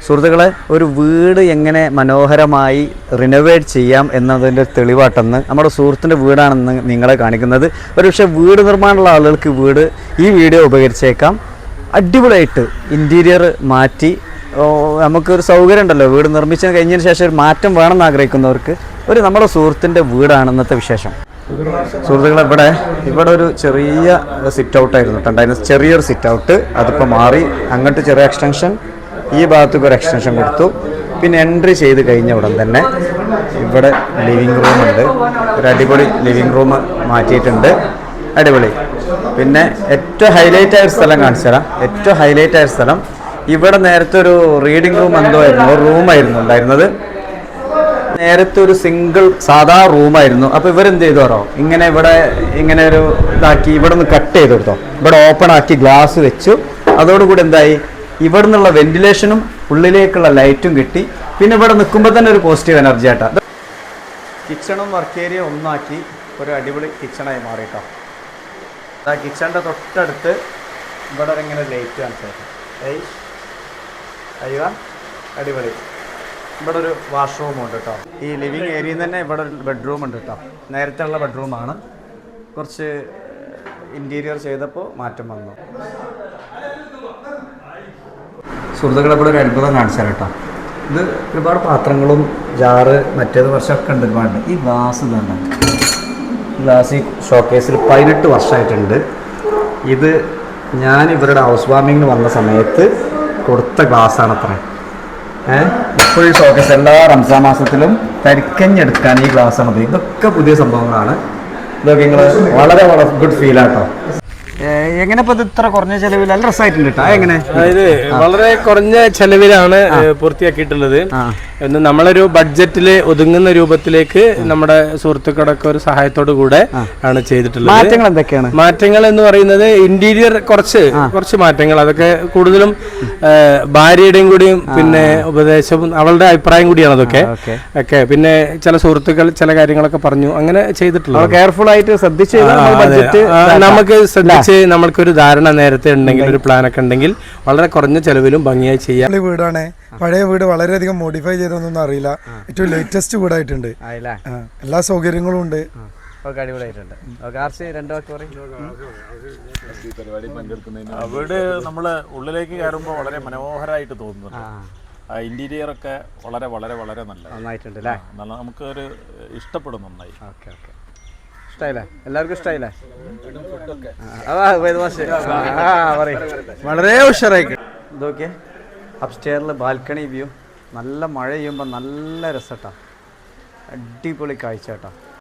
സുഹൃത്തുക്കളെ, ഒരു വീട് എങ്ങനെ മനോഹരമായി റിനോവേറ്റ് ചെയ്യാം എന്നതിൻ്റെ തെളിവാട്ടെന്ന് നമ്മുടെ സുഹൃത്തിൻ്റെ വീടാണെന്ന് നിങ്ങളെ കാണിക്കുന്നത്. ഒരുപക്ഷെ വീട് നിർമ്മാണമുള്ള ആളുകൾക്ക് ഈ വീഡിയോ ഉപകരിച്ചേക്കാം. അടിപൊളിയായിട്ട് ഇൻറ്റീരിയർ മാറ്റി, നമുക്കൊരു സൗകര്യം ഉണ്ടല്ലോ, വീട് നിർമ്മിച്ച് കഴിഞ്ഞതിന് ശേഷം ഒരു മാറ്റം വേണമെന്ന് ആഗ്രഹിക്കുന്നവർക്ക് നമ്മുടെ സുഹൃത്തിൻ്റെ വീടാണ് ഇന്നത്തെ വിശേഷം. സുഹൃത്തുക്കളെ, ഇവിടെ ഒരു ചെറിയ സിറ്റ് ഔട്ടായിരുന്നു ഉണ്ടായിരുന്നത്, ചെറിയൊരു സിറ്റ് ഔട്ട്. അതിപ്പോൾ മാറി, അങ്ങോട്ട് ചെറിയ എക്സ്റ്റൻഷൻ, ഈ ഭാഗത്തേക്ക് ഒരു എക്സ്റ്റൻഷൻ കൊടുത്തു. പിന്നെ എൻട്രി ചെയ്ത് കഴിഞ്ഞ ഉടൻ തന്നെ ഇവിടെ ലിവിങ് റൂമുണ്ട്. ഒരു അടിപൊളി ലിവിങ് റൂം മാറ്റിയിട്ടുണ്ട്, അടിപൊളി. പിന്നെ ഏറ്റവും ഹൈലൈറ്റ് ആയ സ്ഥലം കാണിച്ചു തരാം. ഏറ്റവും ഹൈലൈറ്റ് ആയ സ്ഥലം, ഇവിടെ നേരത്തെ ഒരു റീഡിംഗ് റൂം എന്തോ ആയിരുന്നു, ഒരു റൂമായിരുന്നു ഉണ്ടായിരുന്നത്. നേരത്തെ ഒരു സിംഗിൾ സാധാ റൂമായിരുന്നു. അപ്പോൾ ഇവരെന്ത് ചെയ്തോറോ, ഇങ്ങനെ ഒരു ഇതാക്കി ഇവിടെ നിന്ന് കട്ട് ചെയ്ത് കൊടുത്തോ, ഇവിടെ ഓപ്പൺ ആക്കി ഗ്ലാസ് വെച്ചു. അതോടുകൂടി എന്തായി, ഇവിടെ നിന്നുള്ള വെന്റിലേഷനും ഉള്ളിലേക്കുള്ള ലൈറ്റും കിട്ടി. പിന്നെ ഇവിടെ നിൽക്കുമ്പോൾ തന്നെ ഒരു പോസിറ്റീവ് എനർജി ആയിട്ടാ. കിച്ചണും വർക്ക് ഏരിയ ഒന്നാക്കി ഒരു അടിപൊളി കിച്ചണായി മാറിയിട്ടോ. ആ കിച്ചണിൻ്റെ തൊട്ടടുത്ത് ഇവിടെ ഇങ്ങനെ ലൈറ്റ് കാണിച്ചേക്കാം. അയ്യോ, അടിപൊളി. ഇവിടെ ഒരു വാഷ്റൂം ഉണ്ട് കേട്ടോ. ഈ ലിവിങ് ഏരിയയിൽ തന്നെ ഇവിടെ ഒരു ബെഡ്റൂം ഉണ്ട് കേട്ടോ. നേരത്തെ ഉള്ള ബെഡ്റൂമാണ്, കുറച്ച് ഇൻറ്റീരിയർ ചെയ്തപ്പോൾ മാറ്റം വന്നു. സുഹൃത്തുക്കളെ, ഇവിടെ ഒരു അത്ഭുതം കാണിച്ചാൽ കേട്ടോ. ഇത് ഒരുപാട് പാത്രങ്ങളും ജാറ് മറ്റേത് വർഷമൊക്കെ ഉണ്ട് ഒരുപാട്. ഈ ഗ്ലാസ് തന്നെ, ഗ്ലാസ് ഈ ഷോക്കേസിൽ 18 വർഷമായിട്ടുണ്ട്. ഇത് ഞാൻ ഇവരുടെ ഹൗസ് വാമിങ്ങിന് വന്ന സമയത്ത് കൊടുത്ത ഗ്ലാസ്സാണ് അത്ര. ഇപ്പോഴും ഷോക്കേസ് എല്ലാ റംസാൻ മാസത്തിലും കരിക്കഞ്ഞെടുക്കാൻ ഈ ഗ്ലാസ് മതി. ഇതൊക്കെ പുതിയ സംഭവങ്ങളാണ്. ഇതൊക്കെ നിങ്ങൾ വളരെ ഗുഡ് ഫീലാട്ടോ. എങ്ങനെ ഇപ്പൊ ഇത്ര കുറഞ്ഞ ചെലവിൽ നല്ല രസമായിട്ടുണ്ട് കേട്ടോ. എങ്ങനെ, അതായത് വളരെ കുറഞ്ഞ ചെലവിലാണ് പൂർത്തിയാക്കിയിട്ടുള്ളത്. നമ്മളൊരു ബഡ്ജറ്റില് ഒതുങ്ങുന്ന രൂപത്തിലേക്ക് നമ്മുടെ സുഹൃത്തുക്കളൊക്കെ ഒരു സഹായത്തോടു കൂടെ ആണ് ചെയ്തിട്ടുള്ളത്. മാറ്റങ്ങൾ എന്തൊക്കെയാണ്? മാറ്റങ്ങൾ എന്ന് പറയുന്നത് ഇന്റീരിയർ കുറച്ച് മാറ്റങ്ങൾ, അതൊക്കെ കൂടുതലും ഭാര്യയുടെയും കൂടിയും പിന്നെ ഉപദേശവും അവളുടെ അഭിപ്രായം കൂടിയാണ് അതൊക്കെ. പിന്നെ ചില സുഹൃത്തുക്കൾ ചില കാര്യങ്ങളൊക്കെ പറഞ്ഞു, അങ്ങനെ ചെയ്തിട്ടുള്ളത്. കെയർഫുൾ ആയിട്ട് ശ്രദ്ധിച്ച് നമുക്ക് നമ്മൾക്കൊരു ധാരണ നേരത്തെ ഉണ്ടെങ്കിൽ, ഒരു പ്ലാനൊക്കെ ഉണ്ടെങ്കിൽ വളരെ കുറഞ്ഞ ചെലവിലും ഭംഗിയായി ചെയ്യാം. വീടാണ്, പഴയ വീട് വളരെയധികം മോഡിഫൈ ചെയ്തൊന്നും അറിയില്ല. ഏറ്റവും ലേറ്റസ്റ്റ് വീടായിട്ടുണ്ട്, എല്ലാ സൗകര്യങ്ങളും ഉണ്ട്. വീട് നമ്മള് ഉള്ളിലേക്ക് കയറുമ്പോൾ വളരെ മനോഹരമായിട്ട് തോന്നുന്നുണ്ട്. ഇന്റീരിയർ ഒക്കെ വളരെ വളരെ വളരെ നന്നായിട്ടുണ്ട്. നമുക്ക് ഒരു ഇഷ്ടപ്പെടും നന്നായി. എല്ലാവർക്കും ഇഷ്ടമായില്ലേ? വളരെ ഉഷാറായി. ഇതൊക്കെ അപ്സ്റ്റെയറിൽ ബാൽക്കണി വ്യൂ, നല്ല മഴ പെയ്യുമ്പോൾ നല്ല രസട്ടാ, അടിപൊളി കാഴ്ച കേട്ടോ.